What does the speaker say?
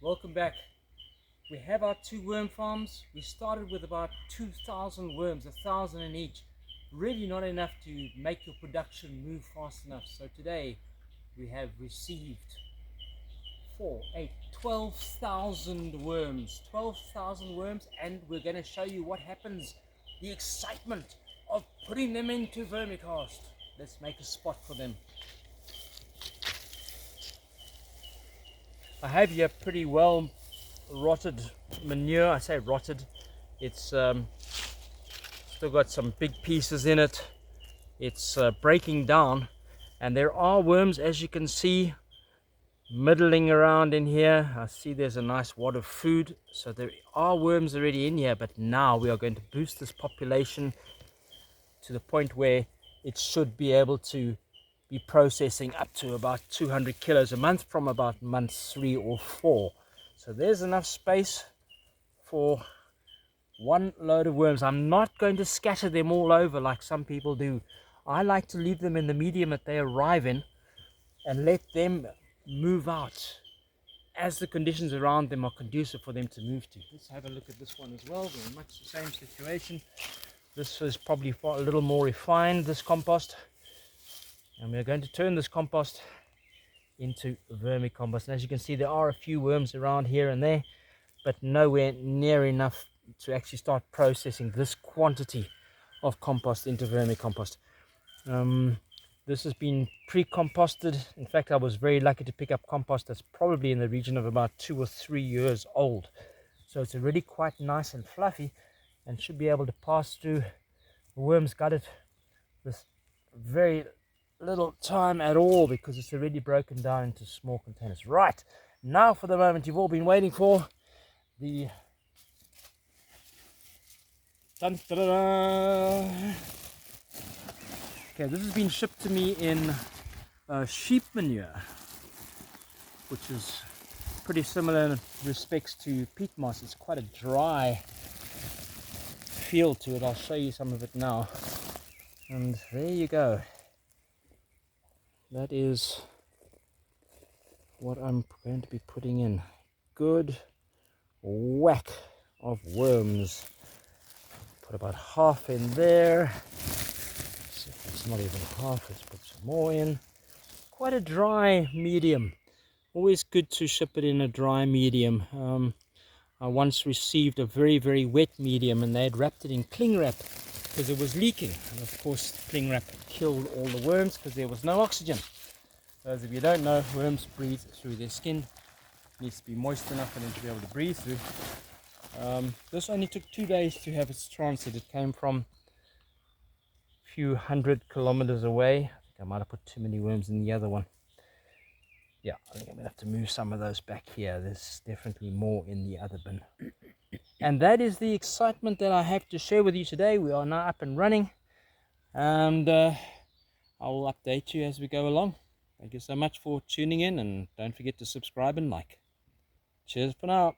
Welcome back. We have our 2 worm farms. We started with about 2,000 worms, 1,000 in each. Really not enough to make your production move fast enough. So today we have received 4, 8, 12,000 worms. 12,000 worms, and we're going to show you what happens, the excitement of putting them into vermicast. Let's make a spot for them. I have here pretty well rotted manure. I say rotted, it's still got some big pieces in it. It's breaking down, and there are worms, as you can see, middling around in here. I see there's a nice wad of food, so there are worms already in here. But now we are going to boost this population to the point where it should be able to be processing up to about 200 kilos a month from about month 3 or 4. So there's enough space for one load of worms. I'm not going to scatter them all over like some people do. I like to leave them in the medium that they arrive in and let them move out as the conditions around them are conducive for them to move to. Let's have a look at this one as well. Very much the same situation. This is probably a little more refined, this compost. And we're going to turn this compost into vermicompost. And as you can see, there are a few worms around here and there, but nowhere near enough to actually start processing this quantity of compost into vermicompost. This has been pre-composted. In fact, I was very lucky to pick up compost that's probably in the region of about 2 or 3 years old. So it's already quite nice and fluffy and should be able to pass through. The worms got it with very little time at all because it's already broken down into small containers. Right, now for the moment you've all been waiting for, the dun-da-da-da. Okay, this has been shipped to me in sheep manure, which is pretty similar in respects to peat moss. It's quite a dry feel to it. I'll show you some of it now. And there you go. That is what I'm going to be putting in. Good whack of worms. Put about half in there. See if it's not even half, let's put some more in. Quite a dry medium. Always good to ship it in a dry medium. I once received a very wet medium and they had wrapped it in cling wrap because it was leaking, and of course the cling wrap killed all the worms because there was no oxygen. Those of you who don't know, worms breathe through their skin. It needs to be moist enough for them to be able to breathe through. This only took 2 days to have its transit. It came from a few 100 kilometers away. I think I might have put too many worms in the other one. Yeah, I think I'm going to have to move some of those back here. There's definitely more in the other bin. And that is the excitement that I have to share with you today. We are now up and running, and I will update you as we go along. Thank you so much for tuning in, and don't forget to subscribe and like. Cheers for now.